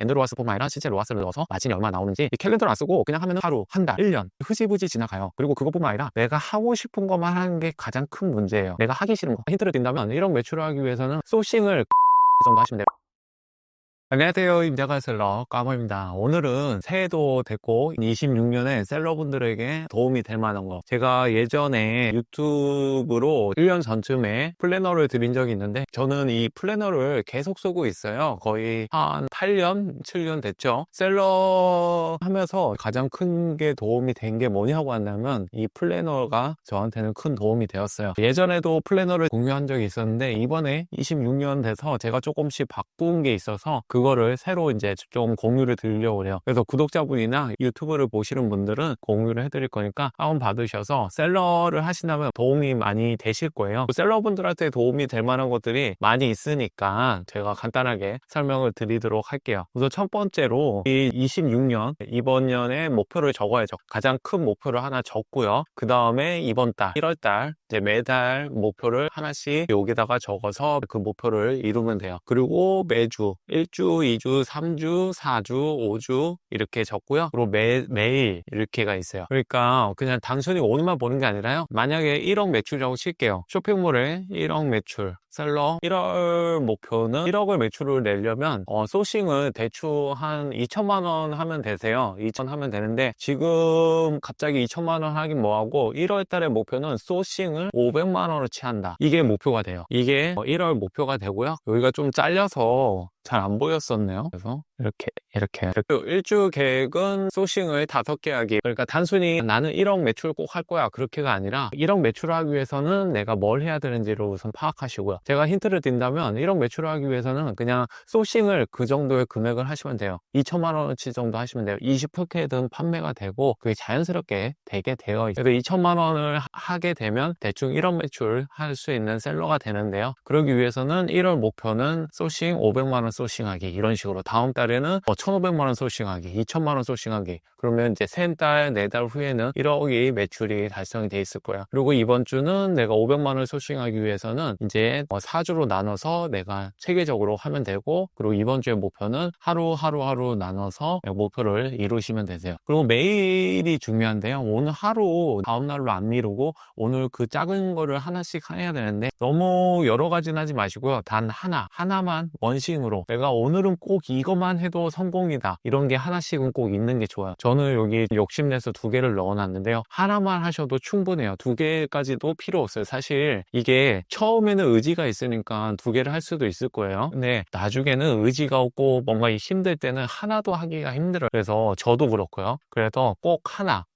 엔드로와스뿐만 아니라 실제 로와스를 넣어서 마진이 얼마 나오는지 이 캘린더를 안 쓰고 그냥 하면 하루, 한 달, 1년 흐지부지 지나가요. 그리고 그것뿐만 아니라 내가 하고 싶은 것만 하는 게 가장 큰 문제예요. 내가 하기 싫은 거. 힌트를 든다면 1억 매출을 하기 위해서는 소싱을 정도 하시면 돼요. 안녕하세요. 임자가 셀러 까모입니다. 오늘은 새해도 됐고 26년에 셀러분들에게 도움이 될 만한 거, 제가 예전에 유튜브로 1년 전쯤에 플래너를 드린 적이 있는데 저는 이 플래너를 계속 쓰고 있어요. 거의 한 8년, 7년 됐죠. 셀러 하면서 가장 큰 게 도움이 된 게 뭐냐고 한다면 이 플래너가 저한테는 큰 도움이 되었어요. 예전에도 플래너를 공유한 적이 있었는데 이번에 26년 돼서 제가 조금씩 바꾼 게 있어서 그거를 새로 이제 좀 공유를 드리려고 해요. 그래서 구독자분이나 유튜브를 보시는 분들은 공유를 해드릴 거니까 다운 받으셔서 셀러를 하신다면 도움이 많이 되실 거예요. 셀러분들한테 도움이 될 만한 것들이 많이 있으니까 제가 간단하게 설명을 드리도록 할게요. 우선 첫 번째로 이 26년 이번 년의 목표를 적어야죠. 가장 큰 목표를 하나 적고요. 그 다음에 이번 달 1월 달 이제 매달 목표를 하나씩 여기다가 적어서 그 목표를 이루면 돼요. 그리고 매주 1주, 2주, 3주, 4주, 5주 이렇게 적고요. 그리고 매일 이렇게가 있어요. 그러니까 그냥 단순히 오늘만 보는 게 아니라요. 만약에 1억 매출이라고 칠게요. 쇼핑몰에 1억 매출, 셀러 1월 목표는 1억을 매출을 내려면 소싱을 대충 한 2천만 원 하면 되세요. 2천 하면 되는데 지금 갑자기 2천만 원 하긴 뭐하고 1월 달의 목표는 소싱을 500만 원어치 한다. 이게 목표가 돼요. 이게 1월 목표가 되고요. 여기가 좀 잘려서 잘 안 보였었네요. 그래서 이렇게 일주 계획은 소싱을 5개 하기. 그러니까 단순히 나는 1억 매출 꼭 할 거야 그렇게가 아니라 1억 매출을 하기 위해서는 내가 뭘 해야 되는지를 우선 파악하시고요. 제가 힌트를 든다면 1억 매출을 하기 위해서는 그냥 소싱을 그 정도의 금액을 하시면 돼요. 2천만 원어치 정도 하시면 돼요. 20%든 판매가 되고 그게 자연스럽게 되게 되어 있어요. 그래서 2천만 원을 하게 되면 대충 1억 매출 할 수 있는 셀러가 되는데요. 그러기 위해서는 1월 목표는 소싱 500만 원 소싱하기, 이런 식으로 다음 달에는 1,500만 원 소싱하기, 2천만 원 소싱하기. 그러면 이제 3달, 4달 후에는 1억이 매출이 달성이 돼 있을 거야. 그리고 이번 주는 내가 500만 원을 소싱하기 위해서는 이제 4주로 나눠서 내가 체계적으로 하면 되고, 그리고 이번 주의 목표는 하루 나눠서 목표를 이루시면 되세요. 그리고 매일이 중요한데요. 오늘 하루 다음 날로 안 미루고 오늘 그 작은 거를 하나씩 해야 되는데 너무 여러 가지는 하지 마시고요. 단 하나만 원싱으로 내가 오늘은 꼭 이것만 해도 성공이다, 이런 게 하나씩은 꼭 있는 게 좋아요. 저는 여기 욕심내서 2개를 넣어놨는데요. 하나만 하셔도 충분해요. 2개까지도 필요 없어요. 사실 이게 처음에는 의지가 있으니까 2개를 할 수도 있을 거예요. 근데 나중에는 의지가 없고 뭔가 힘들 때는 하나도 하기가 힘들어요. 그래서 저도 그렇고요. 그래서 꼭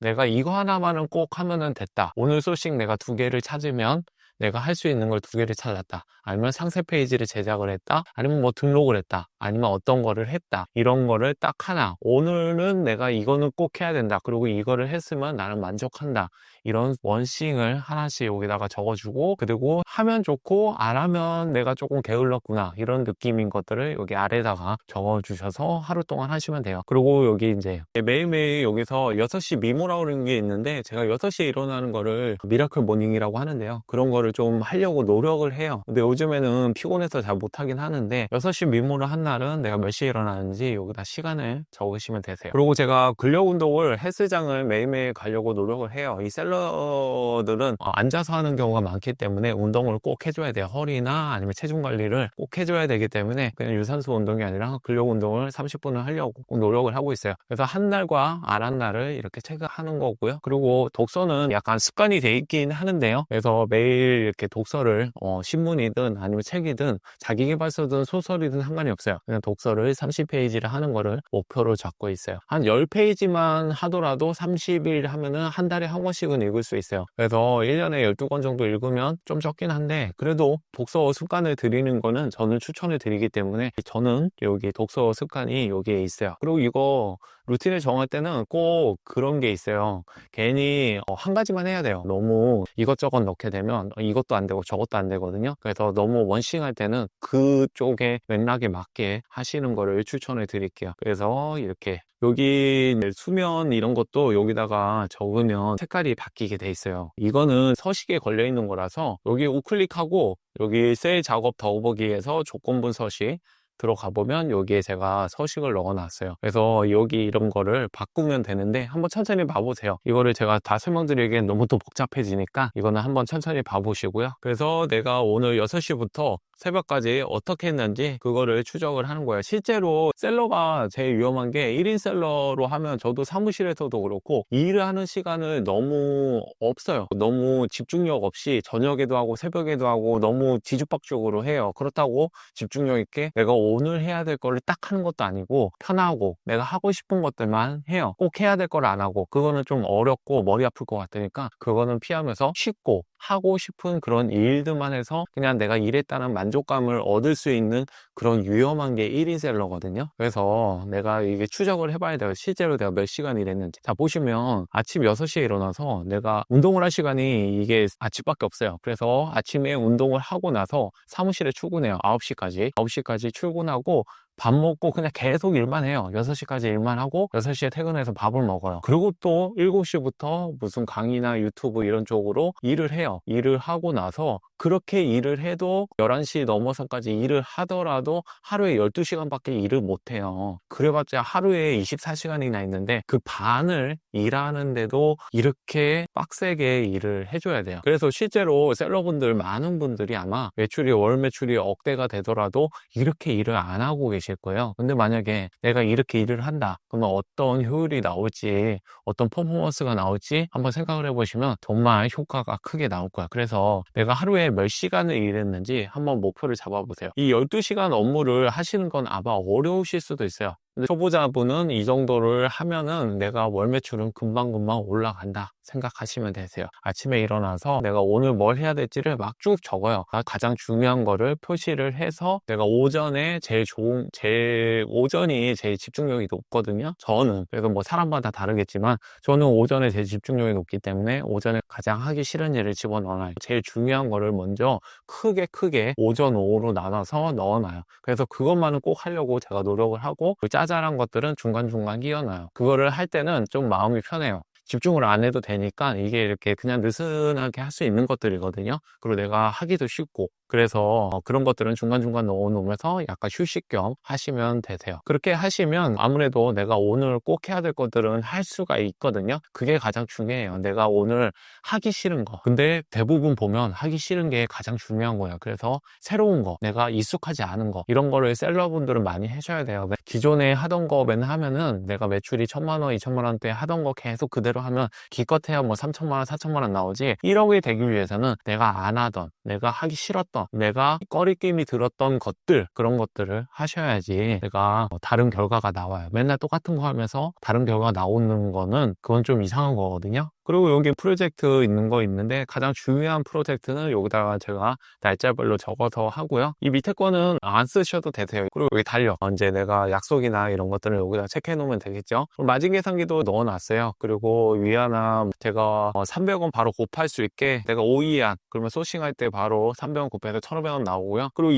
내가 이거 하나만은 꼭 하면은 됐다. 오늘 소식 내가 2개를 찾으면 내가 할 수 있는 걸 2개를 찾았다. 아니면 상세 페이지를 제작을 했다. 아니면 뭐 등록을 했다. 아니면 어떤 거를 했다. 이런 거를 딱 하나. 오늘은 내가 이거는 꼭 해야 된다. 그리고 이거를 했으면 나는 만족한다. 이런 원싱을 하나씩 여기다가 적어주고, 그리고 하면 좋고 안 하면 내가 조금 게을렀구나, 이런 느낌인 것들을 여기 아래다가 적어주셔서 하루 동안 하시면 돼요. 그리고 여기 이제 매일매일 여기서 6시 미모라고 하는 게 있는데 제가 6시에 일어나는 거를 미라클 모닝이라고 하는데요. 그런 거를 좀 하려고 노력을 해요. 근데 요즘에는 피곤해서 잘 못하긴 하는데 6시 미모를 한 날은 내가 몇 시에 일어나는지 여기다 시간을 적으시면 되세요. 그리고 제가 근력 운동을 헬스장을 매일매일 가려고 노력을 해요. 이 셀러들은 앉아서 하는 경우가 많기 때문에 운동을 꼭 해줘야 돼요. 허리나 아니면 체중 관리를 꼭 해줘야 되기 때문에 그냥 유산소 운동이 아니라 근력 운동을 30분을 하려고 꼭 노력을 하고 있어요. 그래서 한 날과 안 한 날을 이렇게 체크하는 거고요. 그리고 독서는 약간 습관이 돼 있긴 하는데요. 그래서 매일 이렇게 독서를 신문이든 아니면 책이든 자기계발서든 소설이든 상관이 없어요. 그냥 독서를 30페이지를 하는 거를 목표로 잡고 있어요. 한 10페이지만 하더라도 30일 하면은 한 달에 한 권씩은 읽을 수 있어요. 그래서 1년에 12권 정도 읽으면 좀 적긴 한데 그래도 독서 습관을 들이는 거는 저는 추천을 드리기 때문에 저는 여기 독서 습관이 여기에 있어요. 그리고 이거 루틴을 정할 때는 꼭 그런 게 있어요. 괜히 한 가지만 해야 돼요. 너무 이것저것 넣게 되면 이것도 안 되고 저것도 안 되거든요. 그래서 너무 원싱할 때는 그쪽에 맥락에 맞게 하시는 거를 추천을 드릴게요. 그래서 이렇게 여기 수면 이런 것도 여기다가 적으면 색깔이 바뀌게 돼 있어요. 이거는 서식에 걸려 있는 거라서 여기 우클릭하고 여기 셀 작업 더보기에서 조건부 서식 들어가 보면 여기에 제가 서식을 넣어 놨어요. 그래서 여기 이런 거를 바꾸면 되는데 한번 천천히 봐보세요. 이거를 제가 다 설명드리기엔 너무 또 복잡해지니까 이거는 한번 천천히 봐보시고요. 그래서 내가 오늘 6시부터 새벽까지 어떻게 했는지 그거를 추적을 하는 거예요. 실제로 셀러가 제일 위험한 게 1인 셀러로 하면 저도 사무실에서도 그렇고 일을 하는 시간을 너무 없어요. 너무 집중력 없이 저녁에도 하고 새벽에도 하고 너무 뒤죽박죽으로 해요. 그렇다고 집중력 있게 내가 오늘 해야 될 거를 딱 하는 것도 아니고 편하고 내가 하고 싶은 것들만 해요. 꼭 해야 될 걸 안 하고 그거는 좀 어렵고 머리 아플 것 같으니까 그거는 피하면서 쉽고 하고 싶은 그런 일들만 해서 그냥 내가 일했다는 만족감을 얻을 수 있는 그런 위험한 게 1인 셀러거든요. 그래서 내가 이게 추적을 해봐야 돼요. 실제로 내가 몇 시간 일했는지. 자, 보시면 아침 6시에 일어나서 내가 운동을 할 시간이 이게 아침밖에 없어요. 그래서 아침에 운동을 하고 나서 사무실에 출근해요. 9시까지. 9시까지 출근하고 밥 먹고 그냥 계속 일만 해요. 6시까지 일만 하고 6시에 퇴근해서 밥을 먹어요. 그리고 또 7시부터 무슨 강의나 유튜브 이런 쪽으로 일을 해요. 일을 하고 나서 그렇게 일을 해도 11시 넘어서까지 일을 하더라도 하루에 12시간밖에 일을 못 해요. 그래봤자 하루에 24시간이나 있는데 그 반을 일하는데도 이렇게 빡세게 일을 해줘야 돼요. 그래서 실제로 셀러분들 많은 분들이 아마 매출이 월 매출이 억대가 되더라도 이렇게 일을 안 하고 계실 거예요. 근데 만약에 내가 이렇게 일을 한다 그러면 어떤 효율이 나올지 어떤 퍼포먼스가 나올지 한번 생각을 해보시면 정말 효과가 크게 나올 거야. 그래서 내가 하루에 몇 시간을 일했는지 한번 목표를 잡아보세요. 이 12시간 업무를 하시는 건 아마 어려우실 수도 있어요. 근데 초보자분은 이 정도를 하면은 내가 월 매출은 금방금방 올라간다 생각하시면 되세요. 아침에 일어나서 내가 오늘 뭘 해야 될지를 막 쭉 적어요. 가장 중요한 거를 표시를 해서 내가 오전에 제일 오전이 제일 집중력이 높거든요. 저는 그래서 뭐 사람마다 다르겠지만 저는 오전에 제일 집중력이 높기 때문에 오전에 가장 하기 싫은 일을 집어넣어놔요. 제일 중요한 거를 먼저 크게 오전 오후로 나눠서 넣어놔요. 그래서 그것만은 꼭 하려고 제가 노력을 하고 짜잘한 것들은 중간중간 끼워놔요. 그거를 할 때는 좀 마음이 편해요. 집중을 안 해도 되니까 이게 이렇게 그냥 느슨하게 할 수 있는 것들이거든요. 그리고 내가 하기도 쉽고 그래서 그런 것들은 중간중간 넣어놓으면서 약간 휴식 겸 하시면 되세요. 그렇게 하시면 아무래도 내가 오늘 꼭 해야 될 것들은 할 수가 있거든요. 그게 가장 중요해요. 내가 오늘 하기 싫은 거. 근데 대부분 보면 하기 싫은 게 가장 중요한 거예요. 그래서 새로운 거, 내가 익숙하지 않은 거 이런 거를 셀러분들은 많이 해줘야 돼요. 기존에 하던 거 맨날 하면은 내가 매출이 1,000만 원, 2,000만 원대 하던 거 계속 그대로 하면 기껏해야 뭐 3,000만 원, 4,000만 원 나오지 1억이 되기 위해서는 내가 안 하던, 내가 하기 싫었던, 내가 꺼리낌이 들었던 것들 그런 것들을 하셔야지 내가 다른 결과가 나와요. 맨날 똑같은 거 하면서 다른 결과가 나오는 거는 그건 좀 이상한 거거든요. 그리고 여기 프로젝트 있는 거 있는데 가장 중요한 프로젝트는 여기다가 제가 날짜별로 적어서 하고요. 이 밑에 거는 안 쓰셔도 되세요. 그리고 여기 달력 언제 내가 약속이나 이런 것들을 여기다 체크해 놓으면 되겠죠. 마진 계산기도 넣어 놨어요. 그리고 위안함 제가 300원 바로 곱할 수 있게 내가 5위안 그러면 소싱할 때 바로 300원 곱해서 1,500원 나오고요. 그리고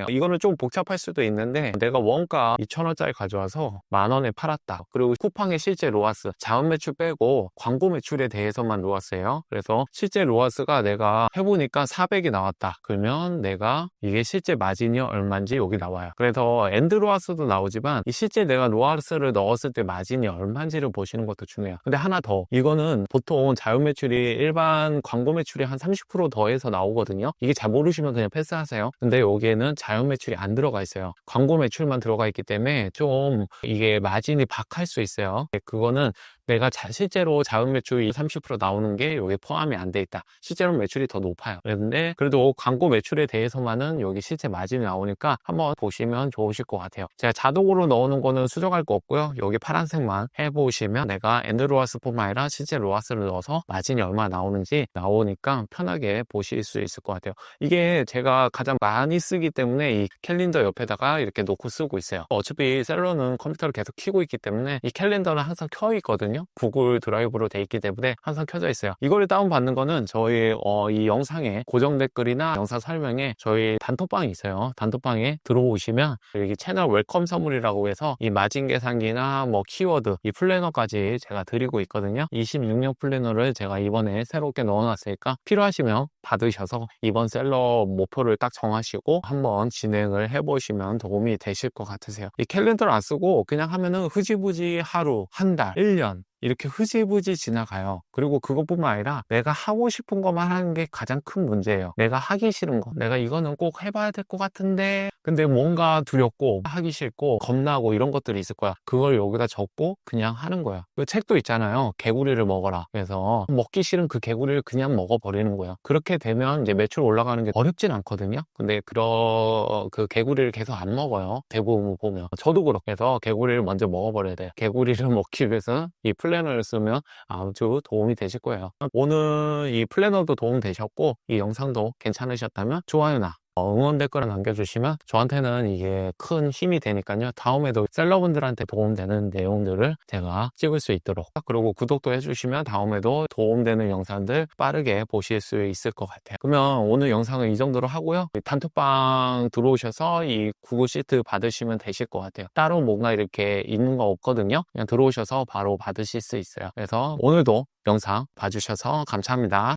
이거는 좀 복잡할 수도 있는데 내가 원가 2,000원짜리 가져와서 10,000원에 팔았다. 그리고 쿠팡의 실제 로아스 자원 매출 빼고 광고 매출에 대해서만 로아스예요. 그래서 실제 로아스가 내가 해보니까 400이 나왔다. 그러면 내가 이게 실제 마진이 얼마인지 여기 나와요. 그래서 엔드 로아스도 나오지만 실제 내가 로아스를 넣었을 때 마진이 얼마인지를 보시는 것도 중요해요. 근데 하나 더 이거는 보통 자원 매출이 일반 광고 매출이 한 30% 더해서 나오거든요. 이게 잘 모르시면 그냥 패스하세요. 근데 여기에는 자원 매출이 안 들어가 있어요. 광고 매출만 들어가 있기 때문에 좀 이게 마진이 박할 수 있어요. 그거는 내가 실제로 자원 매출이 30% 나오는 게 여기 포함이 안 돼 있다. 실제로 매출이 더 높아요. 그런데 그래도 광고 매출에 대해서만은 여기 실제 마진이 나오니까 한번 보시면 좋으실 것 같아요. 제가 자동으로 넣어놓은 거는 수정할 거 없고요. 여기 파란색만 해보시면 내가 엔드 로아스뿐만 아니라 실제 로아스를 넣어서 마진이 얼마 나오는지 나오니까 편하게 보실 수 있을 것 같아요. 이게 제가 가장 많이 쓰기 때문에 이 캘린더 옆에다가 이렇게 놓고 쓰고 있어요. 어차피 셀러는 컴퓨터를 계속 켜고 있기 때문에 이 캘린더는 항상 켜 있거든요. 있거든요. 구글 드라이브로 돼 있기 때문에 항상 켜져 있어요. 이거를 다운받는 거는 저희 이 영상에 고정 댓글이나 영상 설명에 저희 단톡방이 있어요. 단톡방에 들어오시면 여기 채널 웰컴 선물이라고 해서 이 마진 계산기나 뭐 키워드, 이 플래너까지 제가 드리고 있거든요. 26년 플래너를 제가 이번에 새롭게 넣어놨으니까 필요하시면 받으셔서 이번 셀러 목표를 딱 정하시고 한번 진행을 해보시면 도움이 되실 것 같으세요. 이 캘린더를 안 쓰고 그냥 하면은 흐지부지 하루, 한 달, 1년 이렇게 흐지부지 지나가요. 그리고 그것뿐만 아니라 내가 하고 싶은 것만 하는 게 가장 큰 문제예요. 내가 하기 싫은 거, 내가 이거는 꼭 해봐야 될 것 같은데 근데 뭔가 두렵고 하기 싫고 겁나고 이런 것들이 있을 거야. 그걸 여기다 적고 그냥 하는 거야. 그 책도 있잖아요. 개구리를 먹어라. 그래서 먹기 싫은 그 개구리를 그냥 먹어버리는 거야. 그렇게 되면 이제 매출 올라가는 게 어렵진 않거든요. 근데 그 개구리를 계속 안 먹어요. 대부분 보면. 저도 그렇게 해서 개구리를 먼저 먹어버려야 돼요. 개구리를 먹기 위해서는 이 플래너를 쓰면 아주 도움이 되실 거예요. 오늘 이 플래너도 도움 되셨고 이 영상도 괜찮으셨다면 좋아요나 응원 댓글을 남겨주시면 저한테는 이게 큰 힘이 되니까요. 다음에도 셀러분들한테 도움되는 내용들을 제가 찍을 수 있도록, 그리고 구독도 해주시면 다음에도 도움되는 영상들 빠르게 보실 수 있을 것 같아요. 그러면 오늘 영상은 이 정도로 하고요. 단톡방 들어오셔서 이 구글 시트 받으시면 되실 것 같아요. 따로 뭔가 이렇게 있는 거 없거든요. 그냥 들어오셔서 바로 받으실 수 있어요. 그래서 오늘도 영상 봐주셔서 감사합니다.